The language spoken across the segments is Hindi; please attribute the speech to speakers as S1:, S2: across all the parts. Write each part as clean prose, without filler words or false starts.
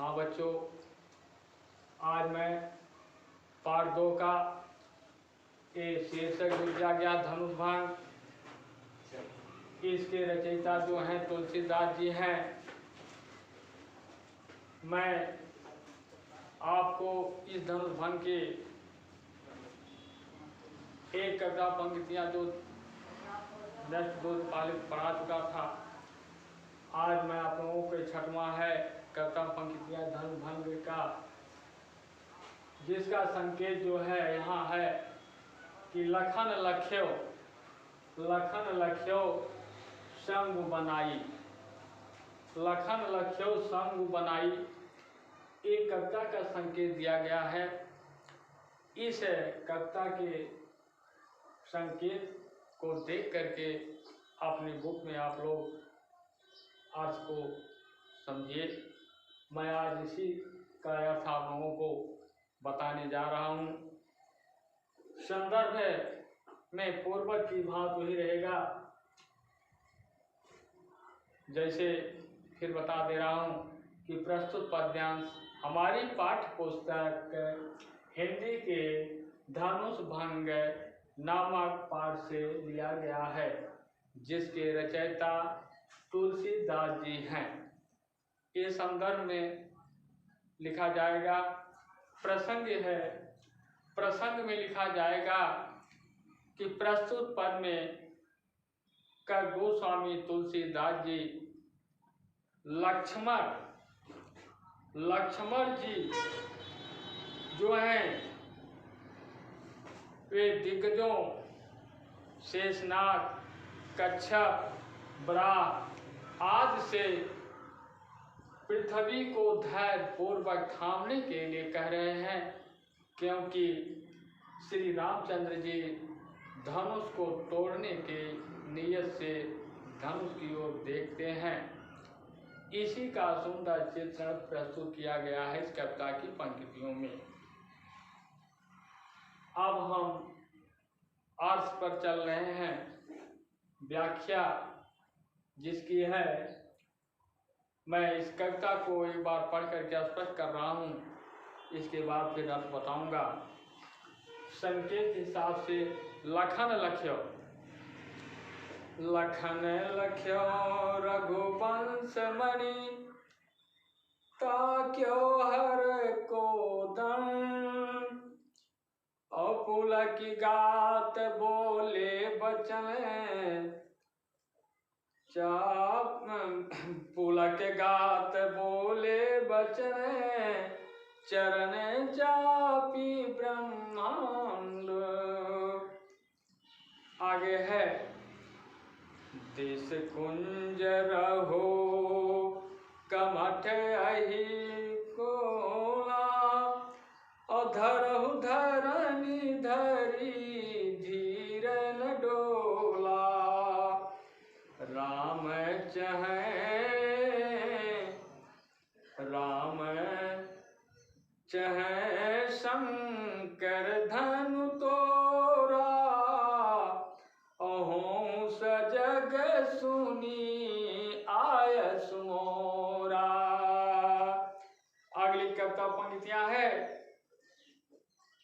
S1: हाँ बच्चों, आज मैं पार्ट 2 का ये शीर्षक विद्या ज्ञान धनुष भंग, इसके रचयिता जो हैं तुलसीदास जी हैं। मैं आपको इस धनुष भंग के एक कविता पंक्तियाँ जो नेक्स्ट 2 पहले पढ़ा चुका था। आज मैं आप लोगों को 6वां है कविता पंक्तियाँ धनुष भंग का, जिसका संकेत जो है यहाँ है कि लखन लख्यो संग बनाई, लखन लख्यो संग बनाई, एक कविता का संकेत दिया गया है। इस कविता के संकेत को देख करके अपनी बुक में आप लोग अर्थ को समझिए। मैं आज इसी का अर्थ आप लोगों को बताने जा रहा हूँ। संदर्भ में पूर्वक की भाव वही रहेगा, जैसे फिर बता दे रहा हूँ कि प्रस्तुत पद्यांश हमारी पाठ्य पुस्तक हिंदी के धनुष भंग नामक पाठ से लिया गया है, जिसके रचयिता तुलसीदास जी हैं। ये संदर्भ में लिखा जाएगा, प्रसंग है, प्रसंग में लिखा जाएगा कि प्रस्तुत पद में कर गोस्वामी तुलसीदास जी लक्ष्मण जी जो हैं वे दिग्गजों शेषनाग, कच्छप, बराह आदि से पृथ्वी को धैर्य पूर्वक थामने के लिए कह रहे हैं, क्योंकि श्री रामचंद्र जी धनुष को तोड़ने के नियत से धनुष की ओर देखते हैं। इसी का सुंदर चित्रण प्रस्तुत किया गया है इस कविता की पंक्तियों में। अब हम अर्थ पर चल रहे हैं। व्याख्या जिसकी है, मैं इस कविता को एक बार पढ़ करके स्पष्ट कर रहा हूँ, इसके बाद फिर अर्थ बताऊंगा। संकेत हिसाब से लखन लख्यो रघुवंश मणि ताक्यो हर को दंड, और पुलक गात बोले बचन पुलक गात बोले बचन, चरण चापी ब्रह्मांड। आगे है, देश कुंज रहो कमठ अहि कोला, और धरहु धरनी धरी धीर न डोला, राम चहे शंकर धनु तोरा, अहों सजग सुनी आयस मोरा। अगली कविता पंक्तियां है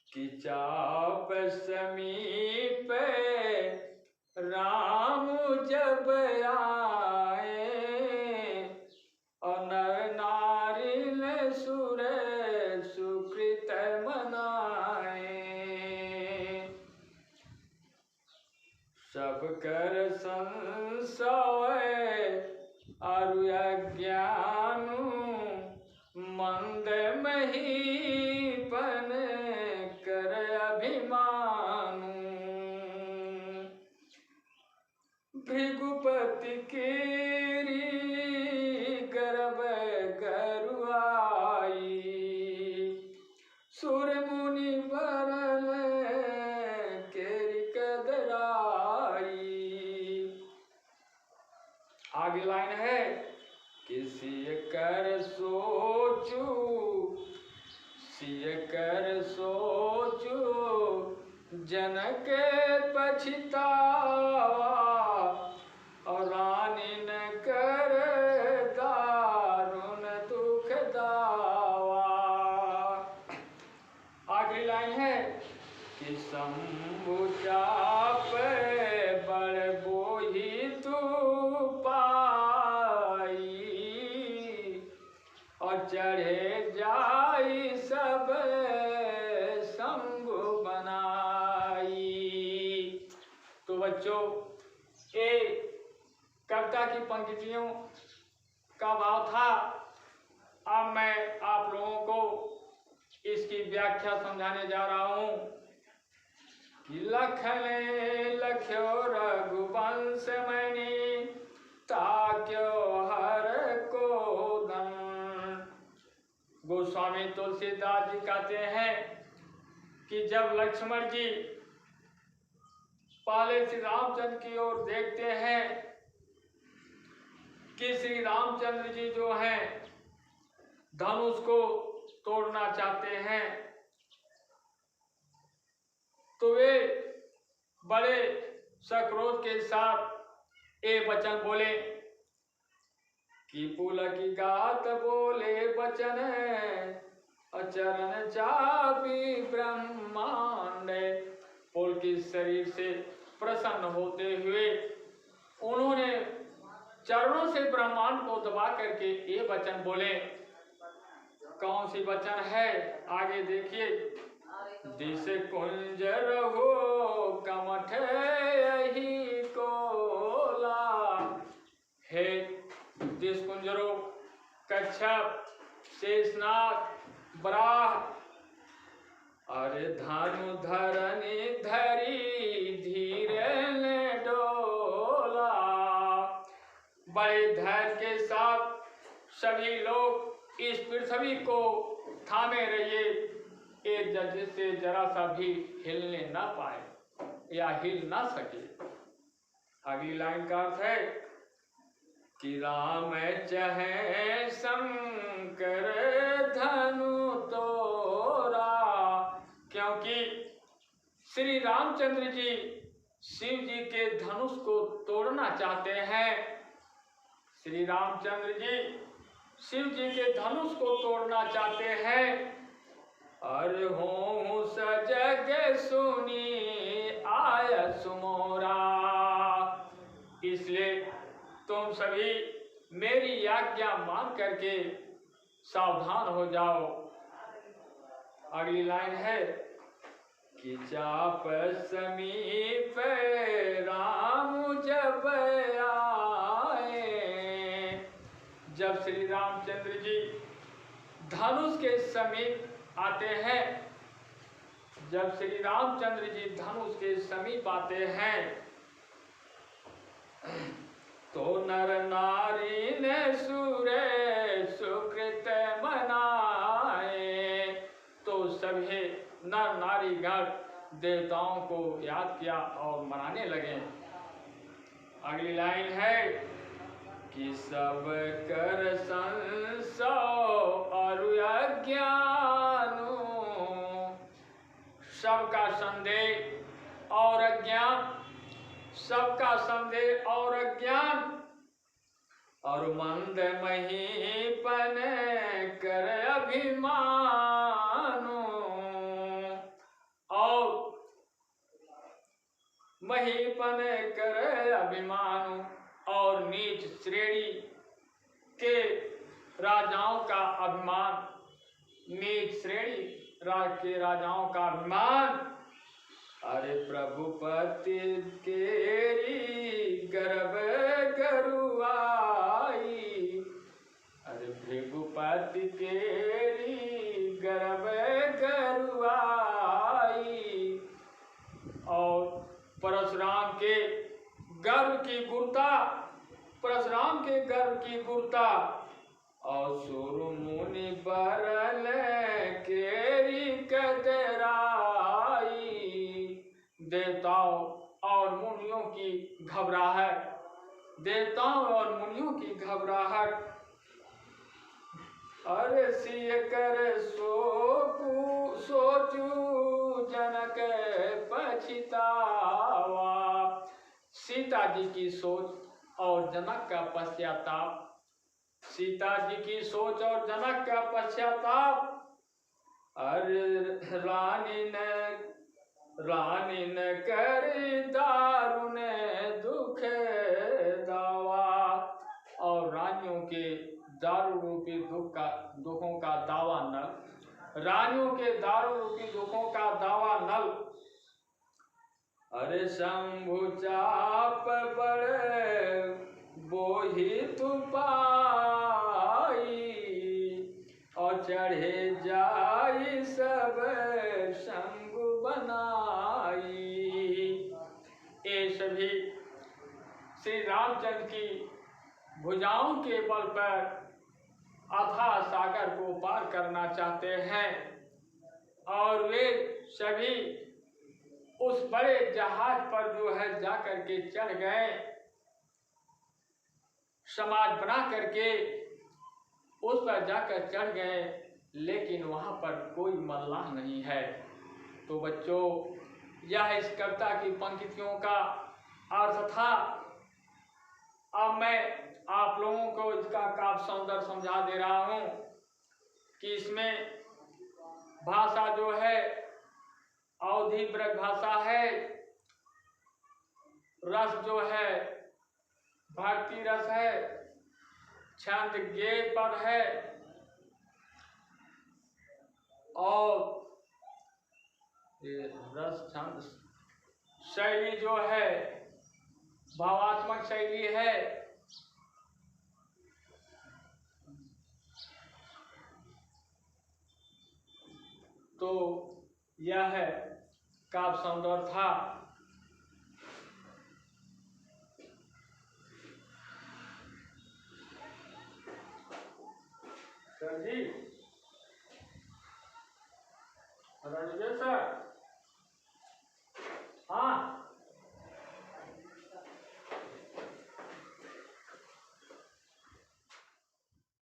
S1: कि चाप समीप राम जब आए, और नर नारी ने सुर सुकृत मनाए, सब कर संशय अरु अज्ञानु, मंद महीपन कर अभिमानु, भृगुपति केरी गर्भ गरुआई, सुर मुनि वरन केरी कदराई। आगे लाइन है, किसी कर सोचू जनक पछतावा, और रानी न कर दारुण दुखदा। शंभु चाप बड़ बोही तू पाई, और चढ़े जाई सब शंभु बनाई। तो बच्चों, ये कविता की पंक्तियों का भाव था। अब मैं आप लोगों को इसकी व्याख्या समझाने जा रहा हूं कि लखन लख्यो रघुवंश मणि, ताक्यो हर को दन। गोस्वामी तुलसीदास जी कहते हैं कि जब लक्ष्मण जी पहले श्री रामचंद्र की ओर देखते हैं कि श्री रामचंद्र जी जो हैं धनुष को तोड़ना चाहते हैं, तो वे बड़े सक्रोध के साथ ये वचन बोले कि पुलकी गात बोले वचन, अचरण चापी ब्रह्मांड। पुलकित शरीर से प्रसन्न होते हुए उन्होंने चरणों से ब्रह्मांड को दबा करके ये वचन बोले। कौन सी वचन है, आगे देखिए। दिस कुंजर हो कमठ यही कोला, हे दिस कुंजरो कच्छप शेषनाग बराह, अरे धानु धरनी धरी धीरे ने डोला। बड़े धैर्य के साथ सभी लोग इस पृथ्वी को थामे रहिए, एक जगह से जरा सा भी हिलने ना पाए या हिल ना सके। अगली लाइन का अर्थ है कि राम चहे शंकर धनु तोरा, क्योंकि श्री रामचंद्र जी शिव जी के धनुष को तोड़ना चाहते हैं। श्री रामचंद्र जी शिव जी के धनुष को तोड़ना चाहते हैं। अरे हो सजग सुनी आय सुमोरा, इसलिए तुम सभी मेरी आज्ञा मान करके सावधान हो जाओ। अगली लाइन है कि चाप समीप राम जब आए। जब श्री रामचंद्र जी धनुष के समीप आते हैं, जब श्री रामचंद्र जी धनुष के समीप आते हैं, तो नर नारी ने सूरे सुकृत मनाए। तो सभी नर नारी गण देवताओं को याद किया और मनाने लगे। अगली लाइन है कि सब कर संसो और अज्ञानो, सबका संदेह और अज्ञान, सबका संदेह और अज्ञान, और मंद महीपन कर अभिमानो, और महीपन कर अभिमानो, और नीच श्रेणी के राजाओं का अभिमान, नीच श्रेणी के राजाओं का अभिमान। अरे प्रभुपति केरी गर्भ गरुआई, अरे भृगुपति केरी गर्भ गरुआई, और परशुराम के गर्व की गुरुता, परशुराम के गर्व की गुरुता, और सुर मुनि बरल केरी कतराई। देवताओं और मुनियों की घबराहट, देवताओं और मुनियों की घबराहट। अरे सिय कर सोचू जनक पछतावा, सीता जी की सोच और जनक का पश्चाताप, सीता जी की सोच और जनक का पश्चाताप। अरे रानी न करी दारुण दुख दावा, और रानियों के दारू रूपी दुखों का दावा नल, रानियों के दारू रूपी दुखों का दावा नल। अरे शंभु चाप पड़े बोही तू पाई, और चढ़े जाई सब शंभु बनाई। ये सभी श्री रामचंद्र की भुजाओं के बल पर अथाह सागर को पार करना चाहते हैं, और वे सभी उस बड़े जहाज पर जो है जाकर के चढ़ गए, समाज बना करके उस पर जाकर चढ़ गए, लेकिन वहां पर कोई मल्लाह नहीं है। तो बच्चों, यह इस कविता की पंक्तियों का अर्थ था। अब मैं आप लोगों को इसका काव्य सौंदर्य समझा दे रहा हूं कि इसमें भाषा जो है अवधी ब्रज भाषा है, रस जो है भारतीय रस है, छंद गेय पद है, और ये रस छंद शैली जो है भावात्मक शैली है। तो यह है काव्य सौंदर्य था। सर जी, सर